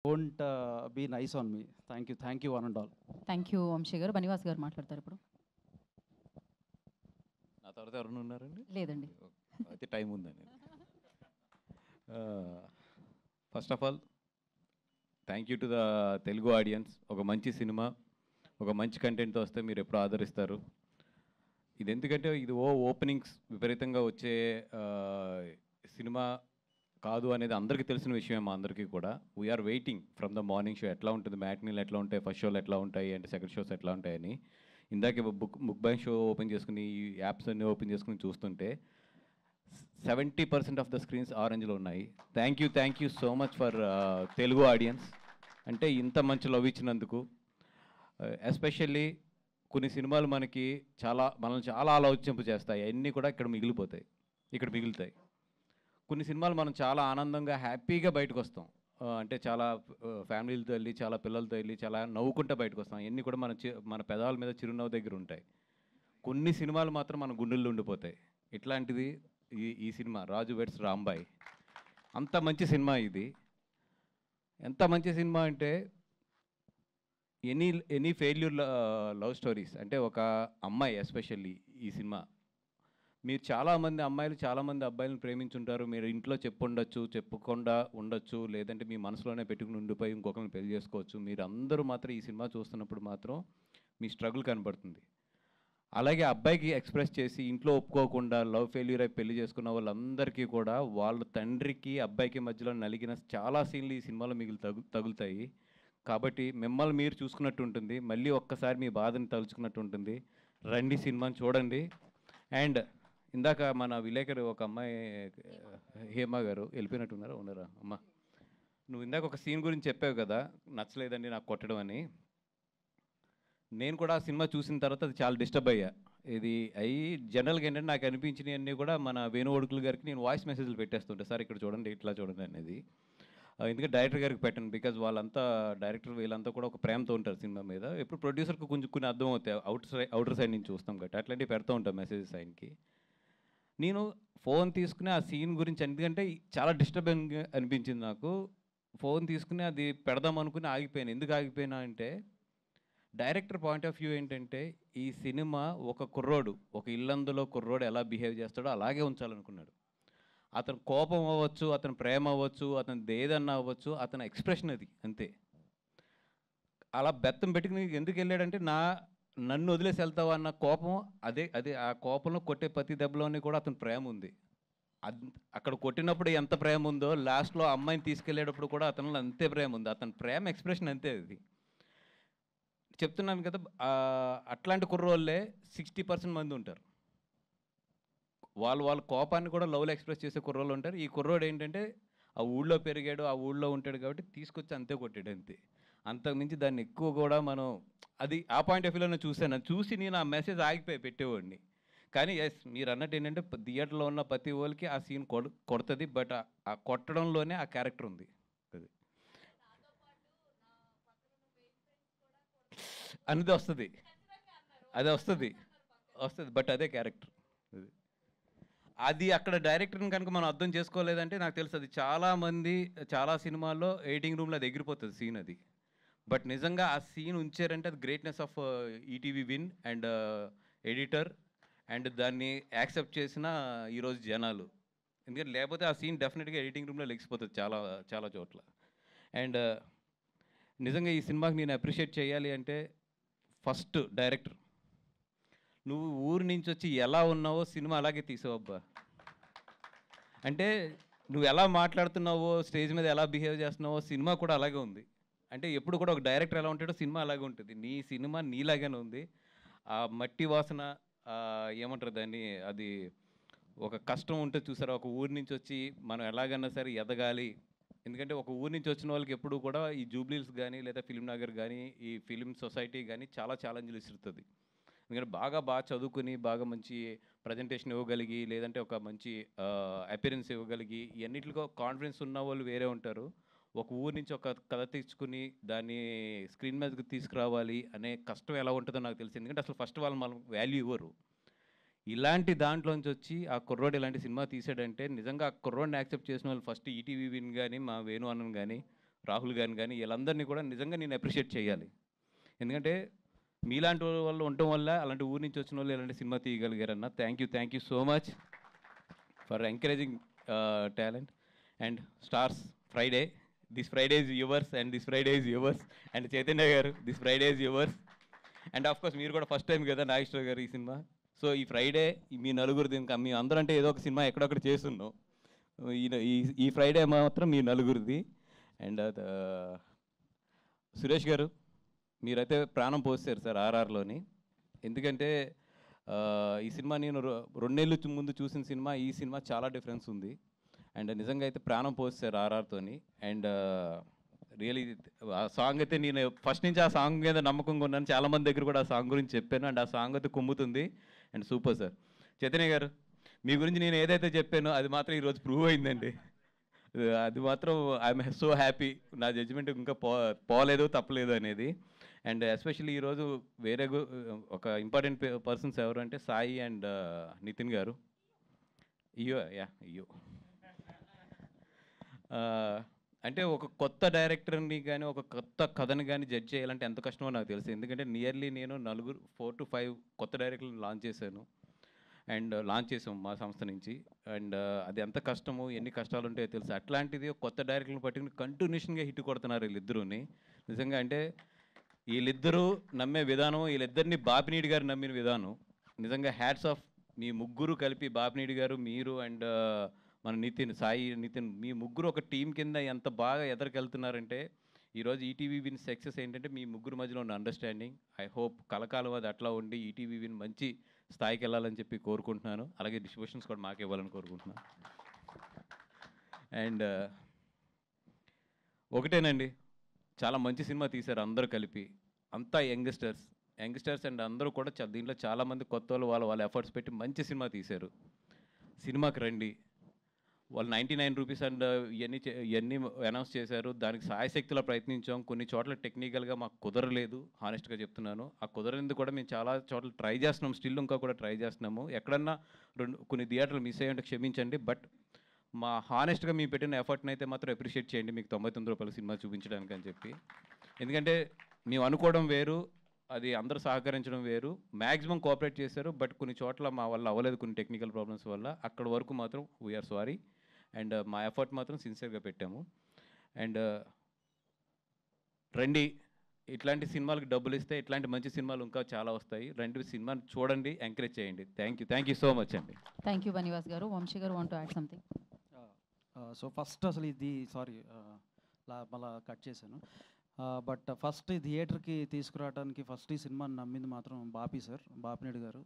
Won't be nice on me. Thank you, one and all. Thank you Vamshi గారు. బనివాస్ గారు మాట్లాడతారు ఇప్పుడు. నా తర్వాత ఎవరైనా ఉన్నారండి? లేదండి. అయితే టైం ఉందండి. First of all thank you to the Telugu audience. ఒక మంచి సినిమా, ఒక మంచి కంటెంట్తో వస్తే మీరు ఎప్పుడు ఆదరిస్తారు. ఇది ఎందుకంటే ఇది ఓపెనింగ్స్ విపరీతంగా వచ్చే సినిమా కాదు అనేది అందరికీ తెలిసిన విషయమే. మా అందరికీ కూడా we are waiting from the morning show ఎట్లా ఉంటుంది, మ్యాట్నీలు ఎట్లా ఉంటాయి, ఫస్ట్ షోలు ఎట్లా ఉంటాయి అంటే సెకండ్ షోస్ ఎట్లా ఉంటాయని. ఇందాకే బుక్ బై షో ఓపెన్ చేసుకుని ఈ యాప్స్ అన్నీ ఓపెన్ చేసుకుని చూస్తుంటే 70% ఆఫ్ ద స్క్రీన్స్ ఆరెంజ్లో ఉన్నాయి. Thank you so much for Telugu audience. అంటే ఇంత మంచి లవ్ ఇచ్చినందుకు. ఎస్పెషల్లీ కొన్ని సినిమాలు మనల్ని చాలా ఆలోచింపు చేస్తాయి, అన్నీ కూడా ఇక్కడ మిగులుతాయి. కొన్ని సినిమాలు మనం చాలా ఆనందంగా హ్యాపీగా బయటకు వస్తాం. అంటే చాలా ఫ్యామిలీలతో వెళ్ళి, చాలా పిల్లలతో వెళ్ళి, చాలా నవ్వుకుంటూ బయటకు వస్తాం. అన్నీ కూడా మన పెదాల మీద చిరునవ్వు దగ్గర ఉంటాయి. కొన్ని సినిమాలు మాత్రం మన గుండెల్లో ఉండిపోతాయి. ఇట్లాంటిది ఈ సినిమా రాజు వెడ్స్ రాంబాయ్. అంత మంచి సినిమా ఇది. ఎంత మంచి సినిమా అంటే ఎనీ ఫెయిల్యూర్ లవ్ స్టోరీస్. అంటే ఒక అమ్మాయి ఎస్పెషల్లీ ఈ సినిమా, మీరు చాలామంది అమ్మాయిలు చాలామంది అబ్బాయిలను ప్రేమించుంటారు. మీరు ఇంట్లో చెప్పకుండా ఉండొచ్చు, లేదంటే మీ మనసులోనే పెట్టుకుని ఉండిపోయి ఇంకొకరిని పెళ్లి చేసుకోవచ్చు. మీరు అందరూ మాత్రం ఈ సినిమా చూస్తున్నప్పుడు మాత్రం మీ స్ట్రగుల్ కనబడుతుంది. అలాగే అబ్బాయికి ఎక్స్ప్రెస్ చేసి ఇంట్లో ఒప్పుకోకుండా లవ్ ఫెయిల్యూర్ అయి పెళ్లి చేసుకున్న వాళ్ళందరికీ కూడా వాళ్ళ తండ్రికి అబ్బాయికి మధ్యలో నలిగిన చాలా సీన్లు ఈ సినిమాలో తగులుతాయి. కాబట్టి మిమ్మల్ని మీరు చూసుకున్నట్టు ఉంటుంది, మళ్ళీ ఒక్కసారి మీ బాధని తలుచుకున్నట్టు ఉంటుంది. రండి, సినిమాని చూడండి. అండ్ ఇందాక మన విలేకరు ఒక అమ్మాయి హేమ గారు వెళ్ళిపోయినట్టున్నారా, ఉన్నారా అమ్మ? నువ్వు ఇందాక ఒక సీన్ గురించి చెప్పావు కదా, నచ్చలేదండి నాకు కొట్టడం అని. నేను కూడా ఆ సినిమా చూసిన తర్వాత అది చాలా డిస్టర్బ్ అయ్యా. ఇది జనరల్గా ఏంటంటే నాకు అనిపించినవన్నీ కూడా మన వేణు ఒడుకులు గారికి నేను వాయిస్ మెసేజ్లు పెట్టేస్తుంటే, సార్ ఇక్కడ చూడండి, ఇట్లా చూడండి అనేది. ఎందుకంటే డైరెక్టర్ గారికి పెట్టండి, బికాజ్ వాళ్ళంతా డైరెక్టర్ వీళ్ళంతా కూడా ఒక ప్రేమతో ఉంటారు సినిమా మీద. ఎప్పుడు ప్రొడ్యూసర్కి కొంచెం కొన్ని అర్థం అవుతాయి, అవుటర్ సైడ్ నుంచి చూస్తాం కాబట్టి అట్లాంటివి పెడతా ఉంటాం మెసేజెస్ ఆయనకి. నేను ఫోన్ తీసుకుని ఆ సీన్ గురించి, ఎందుకంటే చాలా డిస్టర్బింగ్ అనిపించింది నాకు. ఫోన్ తీసుకుని అది పెడదాం అనుకుని ఆగిపోయాను. ఎందుకు ఆగిపోయినా అంటే డైరెక్టర్ పాయింట్ ఆఫ్ వ్యూ ఏంటంటే ఈ సినిమా ఒక ఇల్లందులో కుర్రోడు ఎలా బిహేవ్ చేస్తాడో అలాగే ఉంచాలనుకున్నాడు. అతను కోపం అవ్వచ్చు, అతని ప్రేమ అవ్వచ్చు, అతని ఏదన్నా అవ్వచ్చు, అతని ఎక్స్ప్రెషన్ అది అంతే. అలా బెత్తం పెట్టుకుని ఎందుకు వెళ్ళాడంటే నన్ను వదిలేసి వెళ్తావు అన్న కోపం, అదే ఆ కోపంలో కొట్టే ప్రతి దెబ్బలోని కూడా అతని ప్రేమ ఉంది. అక్కడ కొట్టినప్పుడు ఎంత ప్రేమ ఉందో లాస్ట్లో అమ్మాయిని తీసుకెళ్ళేటప్పుడు కూడా అతనిలో అంతే ప్రేమ ఉంది. అతని ప్రేమ ఎక్స్ప్రెషన్ అంతే. అది చెప్తున్నాను కదా. అట్లాంటి కుర్రోళ్ళే 60% మంది ఉంటారు. వాళ్ళ కోపాన్ని కూడా లవ్లో ఎక్స్ప్రెస్ చేసే కుర్రోళ్ళు ఉంటారు. ఈ కుర్రోడు ఏంటంటే ఆ ఊళ్ళో పెరిగాడు, ఆ ఊళ్ళో ఉంటాడు కాబట్టి తీసుకొచ్చి అంతే కొట్టాడు అంతే. అంతకుమించి దాన్ని ఎక్కువ కూడా మనం అది ఆ పాయింట్ ఆఫ్ వ్యూలోనే చూసి నేను ఆ మెసేజ్ ఆగిపోయి పెట్టేవాడిని. కానీ ఎస్, మీరు అన్నట్టు ఏంటంటే థియేటర్లో ఉన్న ప్రతి వాళ్ళకి ఆ సీన్ కొడుతుంది. బట్ ఆ కొట్టడంలోనే ఆ క్యారెక్టర్ ఉంది. అది వస్తుంది, బట్ అదే క్యారెక్టర్. అది అక్కడ డైరెక్టర్ని కనుక మనం అర్థం చేసుకోలేదంటే నాకు తెలుసు అది చాలా సినిమాల్లో ఎడిటింగ్ రూమ్లో అది ఎగిరిపోతుంది సీన్ అది. బట్ నిజంగా ఆ సీన్ ఉంచారంటే అది greatness of ETV win and editor and దాన్ని యాక్సెప్ట్ చేసిన ఈరోజు జనాలు. ఎందుకంటే లేకపోతే ఆ సీన్ డెఫినెట్గా ఎడిటింగ్ రూమ్లో లెగిసిపోతుంది చాలా చాలా చోట్ల. అండ్ నిజంగా ఈ సినిమాకి నేను అప్రిషియేట్ చేయాలి అంటే ఫస్ట్ డైరెక్టర్, నువ్వు ఊరి నుంచి వచ్చి ఎలా ఉన్నావో సినిమా అలాగే తీసావబ్బా. అంటే నువ్వు ఎలా మాట్లాడుతున్నావో, స్టేజ్ మీద ఎలా బిహేవ్ చేస్తున్నావో సినిమా కూడా అలాగే ఉంది. అంటే ఎప్పుడు కూడా ఒక డైరెక్టర్ ఎలా ఉంటాడో సినిమా అలాగే ఉంటుంది. నీ సినిమా నీలాగానే ఉంది. ఆ మట్టి వాసన, ఏమంటారు దాన్ని, అది ఒక కష్టం ఉంటుంది చూసారా. ఒక ఊరి నుంచి వచ్చి మనం ఎలాగన్నా సరే ఎదగాలి. ఎందుకంటే ఒక ఊరి నుంచి వచ్చిన వాళ్ళకి ఎప్పుడు కూడా ఈ జూబ్లీస్ కానీ లేదా ఫిలిం నగర్ కానీ ఈ ఫిలిం సొసైటీ కానీ చాలా ఛాలెంజ్లు ఇస్తుంది. ఎందుకంటే బాగా చదువుకుని బాగా మంచి ప్రజెంటేషన్ ఇవ్వగలిగి, లేదంటే ఒక మంచి అపిరెన్స్ ఇవ్వగలిగి, ఇవన్నిటిలో కాన్ఫిడెన్స్ ఉన్న వాళ్ళు వేరే ఉంటారు. ఒక ఊరి నుంచి ఒక కథ తెచ్చుకుని దాన్ని స్క్రీన్ మీదకి తీసుకురావాలి అనే కష్టం ఎలా ఉంటుందో నాకు తెలిసింది. ఎందుకంటే అసలు ఫస్ట్ వాళ్ళు మనం వాల్యూ ఇవ్వరు. ఇలాంటి దాంట్లోంచి వచ్చి ఆ కుర్రోడు ఇలాంటి సినిమా తీసాడంటే నిజంగా ఆ కుర్రోడిని యాక్సెప్ట్ చేసిన వాళ్ళు ఫస్ట్ ఈటీవీ విన్ కానీ మా వేణు అన్నన్ కానీ రాహుల్ గారిని కానీ వీళ్ళందరినీ కూడా నిజంగా నేను అప్రిషియేట్ చేయాలి. ఎందుకంటే మీలాంటి వాళ్ళు ఉండటం వల్ల అలాంటి ఊరి నుంచి వచ్చిన వాళ్ళు ఇలాంటి సినిమా తీయగలిగారన్న. Thank you so much for encouraging talent. And stars Friday, this Friday is yours and this Friday is yours. And Chaitanya garu, this Friday is yours. And of course మీరు కూడా ఫస్ట్ టైం కదా నాగేశ్వర గారు ఈ సినిమా. సో ఈ Friday మీ నలుగురిది, ఇంకా మీ అందరూ అంటే ఏదో ఒక సినిమా ఎక్కడొక్కడ చేస్తున్నాం. ఈ ఫ్రైడే మాత్రం మీ నలుగురిది. అండ్ సురేష్ గారు, మీరైతే ప్రాణం పోసారు సార్ ఆర్ఆర్లోని. ఎందుకంటే ఈ సినిమా నేను 2 నెలల ముందు చూసిన సినిమా, ఈ సినిమా చాలా డిఫరెన్స్ ఉంది. అండ్ నిజంగా అయితే ప్రాణం పోసారు ఆర్ఆర్తోని. అండ్ రియలీ ఆ సాంగ్ అయితే నేను ఫస్ట్ నుంచి ఆ సాంగ్ మీద నమ్మకంగా ఉన్నాను. చాలామంది దగ్గర కూడా ఆ సాంగ్ గురించి చెప్పాను. అండ్ ఆ సాంగ్ అయితే కుమ్ముతుంది. And super sir. Chaitanya garu, మీ గురించి నేను ఏదైతే చెప్పానో అది మాత్రం ఈరోజు ప్రూవ్ అయిందండి. అది మాత్రం ఐఎమ్ సో హ్యాపీ. నా జడ్జిమెంట్ ఇంకా పోలేదు, తప్పలేదు అనేది. అండ్ ఎస్పెషల్లీ ఈరోజు వేరే ఒక ఇంపార్టెంట్ పర్సన్స్ ఎవరు అంటే సాయి అండ్ నితిన్ గారు. ఇయ్యో అంటే ఒక కొత్త డైరెక్టర్ని కానీ ఒక కొత్త కథని కానీ జడ్జ్ చేయాలంటే ఎంత కష్టమో నాకు తెలుసు. ఎందుకంటే నియర్లీ నేను 4 to 5 కొత్త డైరెక్టర్లను లాంచ్ చేశాను. అండ్ లాంచ్ చేసాం మా సంస్థ నుంచి. అండ్ అది ఎంత కష్టమో, ఎన్ని కష్టాలు ఉంటాయో తెలుసు. అట్లాంటిది కొత్త డైరెక్టర్ని పట్టుకుని కంటిన్యూషన్గా హిట్ కొడుతున్నారు వీళ్ళిద్దరూని. నిజంగా అంటే వీళ్ళిద్దరూ నమ్మే విధానం, వీళ్ళిద్దరిని బాపినీడి గారు నమ్మిన విధానం నిజంగా హ్యాట్స్ ఆఫ్. మీ ముగ్గురు కలిపి, బాపినీడి గారు, మీరు అండ్ మన సాయి నితిన్, మీ ముగ్గురు ఒక టీం కింద ఎంత బాగా ఎదరికెళ్తున్నారంటే ఈరోజు ఈటీవీ విన్ సక్సెస్ ఏంటంటే మీ ముగ్గురు మధ్యలో ఉన్న అండర్స్టాండింగ్. ఐ హోప్ కలకాలం అది అట్లా ఉండి ఈటీవీ విన్ మంచి స్థాయికి వెళ్ళాలని చెప్పి కోరుకుంటున్నాను. అలాగే డిస్ట్రిబ్యూషన్స్ కూడా మాకు ఇవ్వాలని కోరుకుంటున్నాను. అండ్ ఒకటేనండి, చాలా మంచి సినిమా తీశారు అందరూ కలిపి. అంతా యంగ్స్టర్స్ అండ్ అందరూ కూడా దీంట్లో చాలామంది కొత్త వాళ్ళ ఎఫర్ట్స్ పెట్టి మంచి సినిమా తీశారు. సినిమాకి రండి. వాళ్ళు 99 రూపీస్ అండ్ ఇవన్నీ అనౌన్స్ చేశారు. దానికి సాయశక్తిలో ప్రయత్నించాం. కొన్ని చోట్ల టెక్నికల్గా మాకు కుదరలేదు, హానెస్ట్గా చెప్తున్నాను. ఆ కుదరనింది కూడా మేము చాలా చోట్ల ట్రై చేస్తున్నాం, స్టిల్ ఇంకా కూడా ట్రై చేస్తున్నాము. ఎక్కడన్నా కొన్ని థియేటర్లు మిస్ అయ్యంటే క్షమించండి. బట్ మా హానెస్ట్గా మేము పెట్టిన ఎఫర్ట్ని అయితే మాత్రం అప్రిషియేట్ చేయండి, మీకు 99 రూపాయల సినిమా చూపించడానికి అని చెప్పి. ఎందుకంటే మేము అనుకోవడం వేరు, అది అందరూ సహకరించడం వేరు. మ్యాక్సిమం కోఆపరేట్ చేశారు. బట్ కొన్ని చోట్ల మా వల్ల అవ్వలేదు, కొన్ని టెక్నికల్ ప్రాబ్లమ్స్ వల్ల. అక్కడ వరకు మాత్రం వీఆర్ సారీ. అండ్ మా ఎఫర్ట్ మాత్రం సిన్సియర్గా పెట్టాము. అండ్ రండి, ఇట్లాంటి సినిమాలకు డబ్బులు ఇస్తే ఇట్లాంటి మంచి సినిమాలు ఇంకా చాలా వస్తాయి. రండి, సినిమాని చూడండి, ఎంకరేజ్ చేయండి. థ్యాంక్ యూ సో మచ్ అండి. థ్యాంక్ యూ బనివాస్ గారు. వంశీ గారు want to add something. So first అసలు ఇది సారీ మళ్ళా కట్ చేశాను. బట్ ఫస్ట్ ఈ థియేటర్కి తీసుకురావడానికి ఫస్ట్ ఈ సినిమాని నమ్మింది మాత్రం బాపి సార్, బాపినేడు గారు.